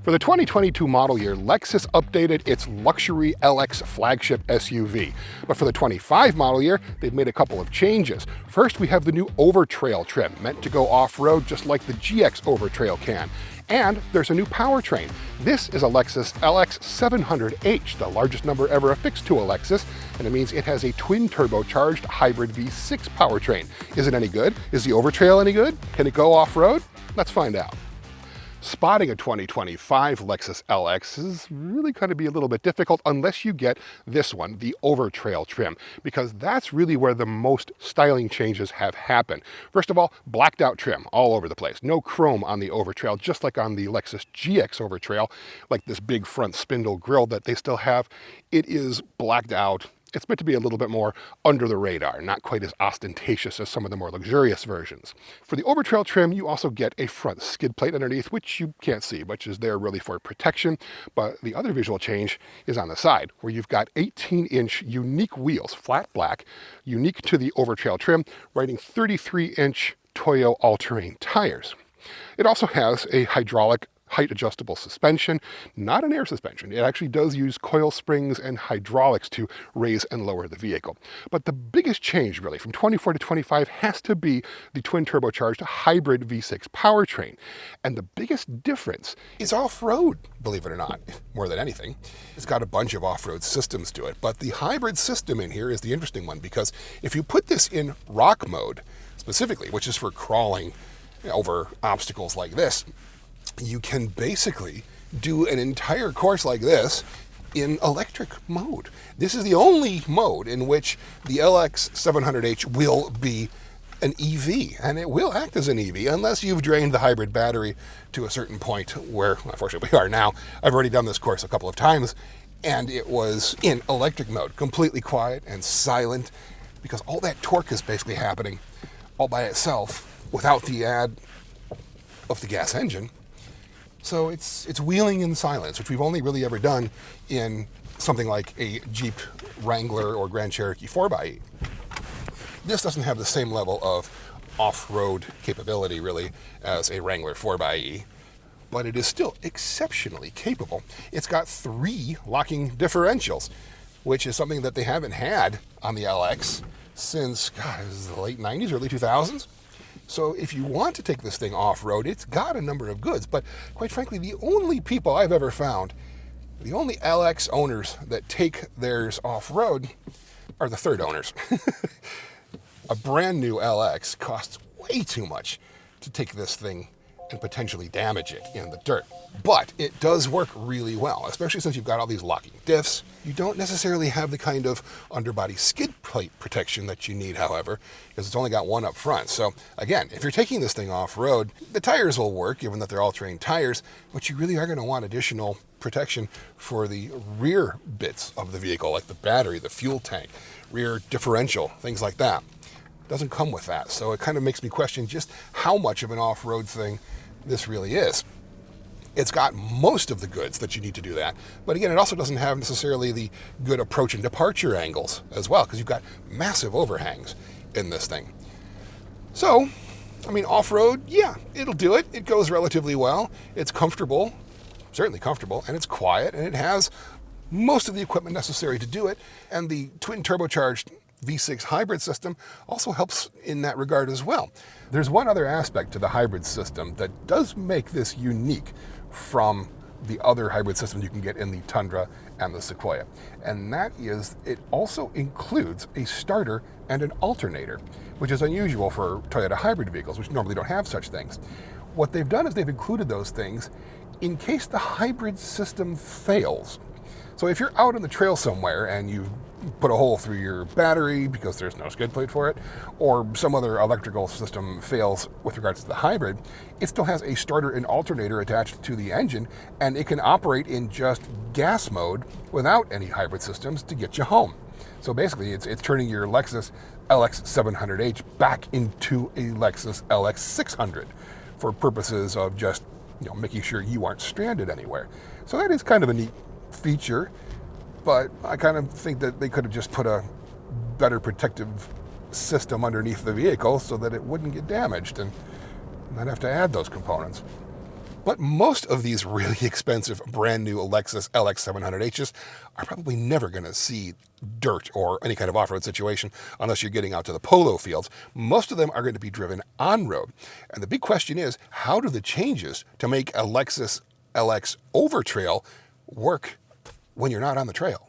For the 2022 model year, Lexus updated its luxury LX flagship SUV. But for the 25 model year, they've made a couple of changes. First, we have the new Overtrail trim, meant to go off-road just like the GX Overtrail can. And there's a new powertrain. This is a Lexus LX 700H, the largest number ever affixed to a Lexus, and it means it has a twin turbocharged hybrid V6 powertrain. Is it any good? Is the Overtrail any good? Can it go off-road? Let's find out. Spotting a 2025 Lexus LX is really going to be a little bit difficult unless you get this one, the Overtrail trim, because that's really where the most styling changes have happened. First of all, blacked out trim all over the place. No chrome on the Overtrail, just like on the Lexus GX Overtrail, like this big front spindle grille that they still have. It is blacked out. It's meant to be a little bit more under the radar, not quite as ostentatious as some of the more luxurious versions. For the Overtrail trim, you also get a front skid plate underneath, which you can't see, which is there really for protection. But the other visual change is on the side, where you've got 18-inch unique wheels, flat black, unique to the Overtrail trim, riding 33-inch Toyo all-terrain tires. It also has a hydraulic height adjustable suspension, not an air suspension. It actually does use coil springs and hydraulics to raise and lower the vehicle. But the biggest change really from 24 to 25 has to be the twin turbocharged hybrid V6 powertrain. And the biggest difference is off-road, believe it or not, more than anything. It's got a bunch of off-road systems to it, but the hybrid system in here is the interesting one, because if you put this in rock mode specifically, which is for crawling over obstacles like this, you can basically do an entire course like this in electric mode. This is the only mode in which the LX 700H will be an EV, and it will act as an EV unless you've drained the hybrid battery to a certain point where, unfortunately, we are now. I've already done this course a couple of times, and it was in electric mode, completely quiet and silent, because all that torque is basically happening all by itself without the add of the gas engine. So it's wheeling in silence, which we've only really ever done in something like a Jeep Wrangler or Grand Cherokee 4xe. This doesn't have the same level of off-road capability, really, as a Wrangler 4xe, but it is still exceptionally capable. It's got 3 locking differentials, which is something that they haven't had on the LX since, the late 90s, early 2000s. So if you want to take this thing off-road, it's got a number of goods. But quite frankly, the only people I've ever found, the only LX owners that take theirs off-road are the third owners. A brand new LX costs way too much to take this thing and potentially damage it in the dirt. But it does work really well, especially since you've got all these locking diffs. You don't necessarily have the kind of underbody skid plate protection that you need, however, because it's only got one up front. So again, if you're taking this thing off-road, the tires will work, given that they're all-terrain tires, but you really are going to want additional protection for the rear bits of the vehicle, like the battery, the fuel tank, rear differential, things like that. It doesn't come with that, so it kind of makes me question just how much of an off-road thing this really is. It's got most of the goods that you need to do that, but again, it also doesn't have necessarily the good approach and departure angles as well, because you've got massive overhangs in this thing. So, I mean, off-road, yeah, it'll do it. It goes relatively well. It's comfortable, certainly comfortable, and it's quiet, and it has most of the equipment necessary to do it, and the twin turbocharged V6 hybrid system also helps in that regard as well. There's one other aspect to the hybrid system that does make this unique from the other hybrid systems you can get in the Tundra and the Sequoia, and that is it also includes a starter and an alternator, which is unusual for Toyota hybrid vehicles, which normally don't have such things. What they've done is they've included those things in case the hybrid system fails. So if you're out on the trail somewhere and you've put a hole through your battery because there's no skid plate for it, or some other electrical system fails with regards to the hybrid, it still has a starter and alternator attached to the engine, and it can operate in just gas mode without any hybrid systems to get you home. So basically, it's turning your Lexus LX 700H back into a Lexus LX 600 for purposes of just, making sure you aren't stranded anywhere. So that is kind of a neat feature. But I kind of think that they could have just put a better protective system underneath the vehicle so that it wouldn't get damaged and not have to add those components. But most of these really expensive brand new Lexus LX 700Hs are probably never going to see dirt or any kind of off-road situation unless you're getting out to the polo fields. Most of them are going to be driven on-road. And the big question is, how do the changes to make a Lexus LX Overtrail work when you're not on the trail?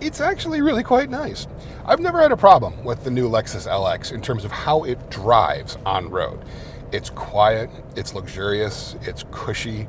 It's actually really quite nice. I've never had a problem with the new Lexus LX in terms of how it drives on-road. It's quiet, it's luxurious, it's cushy.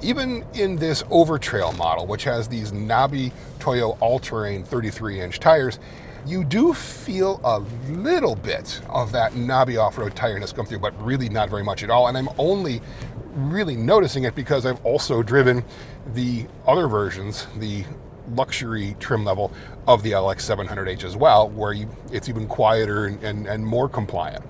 Even in this Overtrail model, which has these knobby Toyo all-terrain 33-inch tires, you do feel a little bit of that knobby off-road tireness come through, but really not very much at all. And I'm only really noticing it because I've also driven the other versions, the luxury trim level of the LX 700H as well, where it's even quieter and more compliant.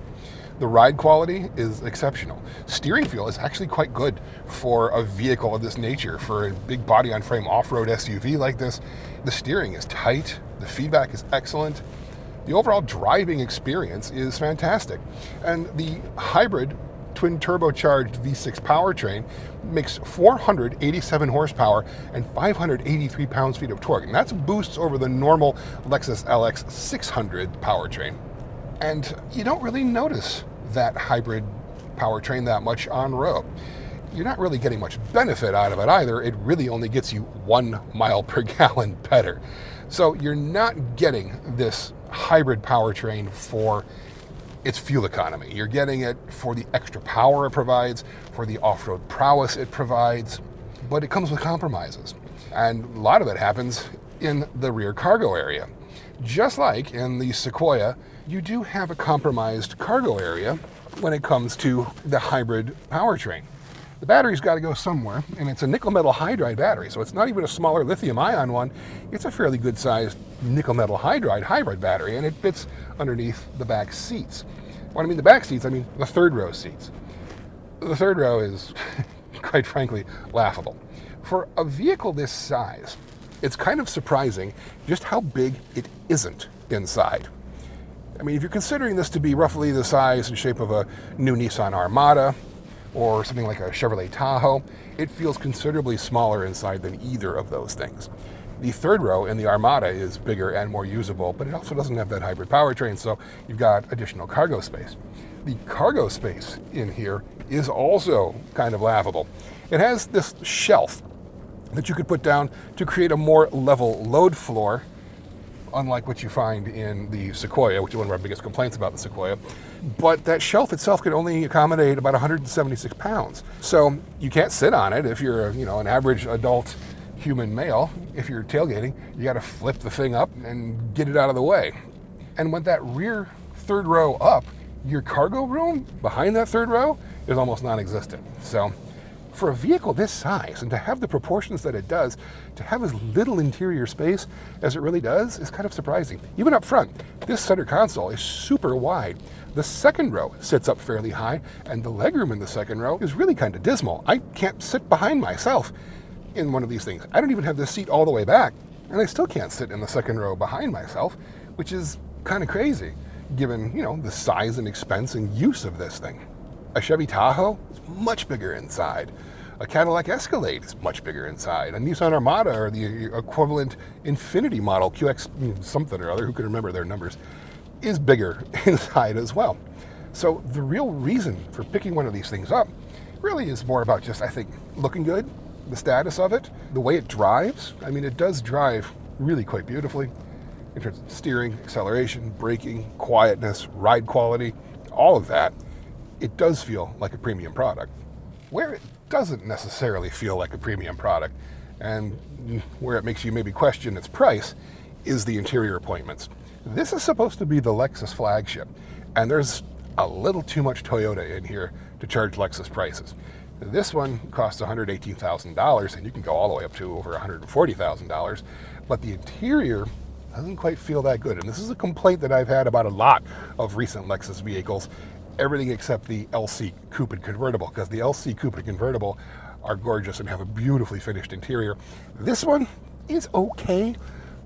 The ride quality is exceptional. Steering feel is actually quite good for a vehicle of this nature. For a big body on frame off-road SUV like this, the steering is tight, the feedback is excellent. The overall driving experience is fantastic. And the hybrid twin turbocharged V6 powertrain makes 487 horsepower and 583 pounds-feet of torque. And that's boosts over the normal Lexus LX 600 powertrain. And you don't really notice that hybrid powertrain that much on road. You're not really getting much benefit out of it either. It really only gets you 1 mile per gallon better. So you're not getting this hybrid powertrain for its fuel economy. You're getting it for the extra power it provides, for the off-road prowess it provides, but it comes with compromises. And a lot of it happens in the rear cargo area. Just like in the Sequoia, you do have a compromised cargo area when it comes to the hybrid powertrain. The battery's got to go somewhere, and it's a nickel metal hydride battery, so it's not even a smaller lithium ion one. It's a fairly good sized nickel metal hydride hybrid battery, and it fits underneath the back seats. When I mean the back seats, I mean the third row seats. The third row is, quite frankly, laughable. For a vehicle this size, it's kind of surprising just how big it isn't inside. I mean, if you're considering this to be roughly the size and shape of a new Nissan Armada or something like a Chevrolet Tahoe, it feels considerably smaller inside than either of those things. The third row in the Armada is bigger and more usable, but it also doesn't have that hybrid powertrain, so you've got additional cargo space. The cargo space in here is also kind of laughable. It has this shelf that you could put down to create a more level load floor, unlike what you find in the Sequoia, which is one of our biggest complaints about the Sequoia. But that shelf itself can only accommodate about 176 pounds. So you can't sit on it if you're an average adult human male. If you're tailgating, you got to flip the thing up and get it out of the way. And with that rear third row up, your cargo room behind that third row is almost non-existent. So for a vehicle this size, and to have the proportions that it does, to have as little interior space as it really does, is kind of surprising. Even up front, this center console is super wide. The second row sits up fairly high, and the legroom in the second row is really kind of dismal. I can't sit behind myself in one of these things. I don't even have the seat all the way back, and I still can't sit in the second row behind myself, which is kind of crazy, given, the size and expense and use of this thing. A Chevy Tahoe is much bigger inside. A Cadillac Escalade is much bigger inside. A Nissan Armada, or the equivalent Infiniti model, QX something or other, who can remember their numbers, is bigger inside as well. So the real reason for picking one of these things up really is more about just, I think, looking good, the status of it, the way it drives. I mean, it does drive really quite beautifully in terms of steering, acceleration, braking, quietness, ride quality, all of that. It does feel like a premium product. Where it doesn't necessarily feel like a premium product, and where it makes you maybe question its price, is the interior appointments. This is supposed to be the Lexus flagship, and there's a little too much Toyota in here to charge Lexus prices. This one costs $118,000, and you can go all the way up to over $140,000, but the interior doesn't quite feel that good. And this is a complaint that I've had about a lot of recent Lexus vehicles, everything except the LC Coupe and Convertible, because the LC Coupe and Convertible are gorgeous and have a beautifully finished interior. This one is okay.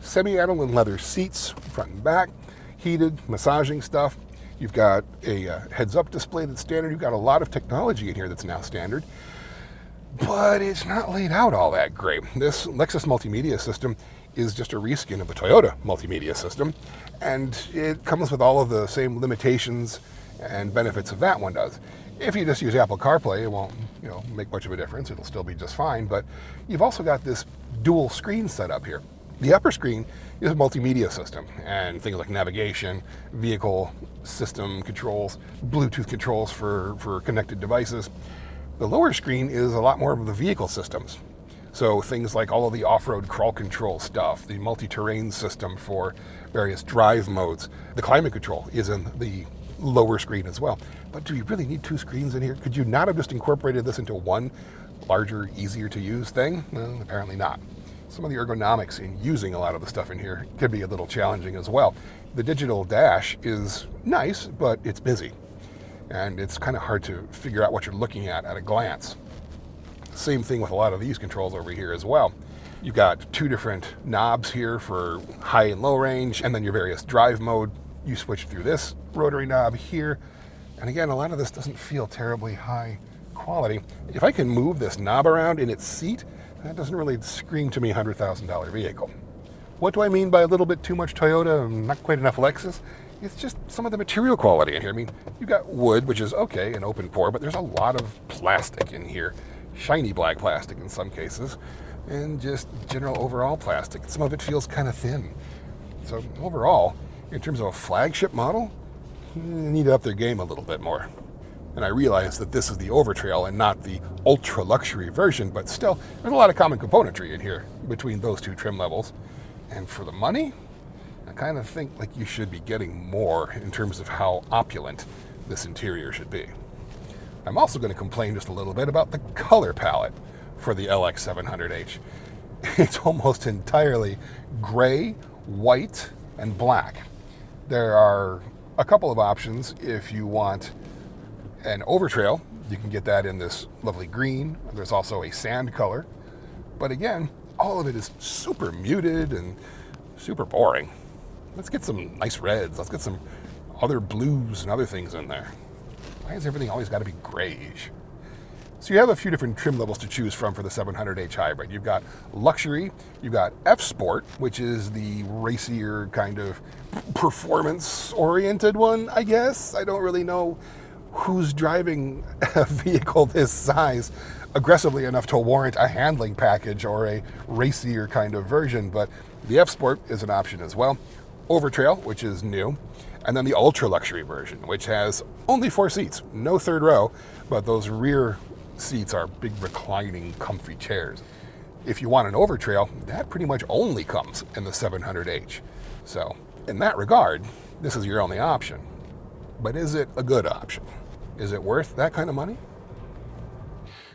Semi-Adeline leather seats, front and back, heated, massaging stuff. You've got a heads-up display that's standard. You've got a lot of technology in here that's now standard. but it's not laid out all that great. This Lexus multimedia system is just a reskin of the Toyota multimedia system, and it comes with all of the same limitations and benefits of that one does. If you just use Apple CarPlay, it won't, make much of a difference. It'll still be just fine, but you've also got this dual screen setup here. The upper screen is a multimedia system, and things like navigation, vehicle system controls, Bluetooth controls for connected devices. The lower screen is a lot more of the vehicle systems. So things like all of the off-road crawl control stuff, the multi-terrain system for various drive modes. The climate control is in the lower screen as well. But do you really need two screens in here? Could you not have just incorporated this into one larger, easier to use thing? Well, apparently not. Some of the ergonomics in using a lot of the stuff in here could be a little challenging as well. The digital dash is nice, but it's busy. And it's kind of hard to figure out what you're looking at a glance. Same thing with a lot of these controls over here as well. You've got two different knobs here for high and low range, and then your various drive mode. You switch through this rotary knob here. And again, a lot of this doesn't feel terribly high quality. If I can move this knob around in its seat, that doesn't really scream to me $100,000 vehicle. What do I mean by a little bit too much Toyota and not quite enough Lexus? It's just some of the material quality in here. I mean, you've got wood, which is okay, an open pore, but there's a lot of plastic in here. Shiny black plastic in some cases, and just general overall plastic. Some of it feels kind of thin. So overall, in terms of a flagship model, you need to up their game a little bit more. And I realize that this is the Overtrail and not the ultra luxury version, but still, there's a lot of common componentry in here between those two trim levels. And for the money, I kind of think like you should be getting more in terms of how opulent this interior should be. I'm also going to complain just a little bit about the color palette for the LX700H. It's almost entirely gray, white, and black. There are a couple of options if you want an Overtrail. You can get that in this lovely green. There's also a sand color. But again, all of it is super muted and super boring. Let's get some nice reds. Let's get some other blues and other things in there. Why has everything always got to be grayish? So you have a few different trim levels to choose from for the 700H Hybrid. You've got Luxury, you've got F-Sport, which is the racier kind of performance-oriented one, I guess. I don't really know who's driving a vehicle this size aggressively enough to warrant a handling package or a racier kind of version, but the F-Sport is an option as well. Overtrail, which is new, and then the ultra luxury version, which has only 4 seats, no third row, but those rear seats are big reclining comfy chairs. If you want an Overtrail, that pretty much only comes in the 700H. So in that regard, this is your only option. But is it a good option? Is it worth that kind of money?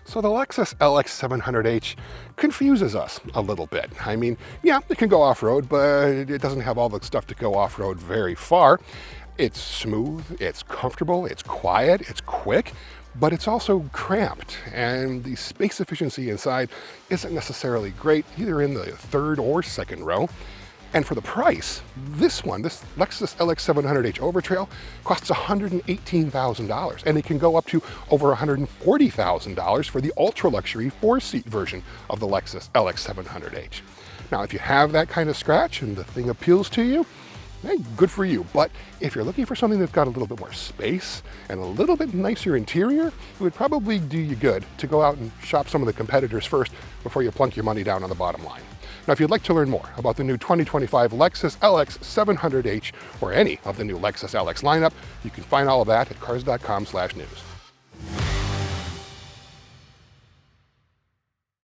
So the Lexus LX 700H confuses us a little bit. I mean, yeah, it can go off-road, but it doesn't have all the stuff to go off-road very far. It's smooth, it's comfortable, it's quiet, it's quick, but it's also cramped, and the space efficiency inside isn't necessarily great, either in the third or second row. And for the price, this Lexus LX 700H Overtrail costs $118,000, and it can go up to over $140,000 for the ultra luxury 4-seat version of the Lexus LX 700H. Now, if you have that kind of scratch and the thing appeals to you, hey, good for you. But if you're looking for something that's got a little bit more space and a little bit nicer interior, it would probably do you good to go out and shop some of the competitors first before you plunk your money down on the bottom line. Now, if you'd like to learn more about the new 2025 Lexus LX 700H or any of the new Lexus LX lineup, you can find all of that at Cars.com/news.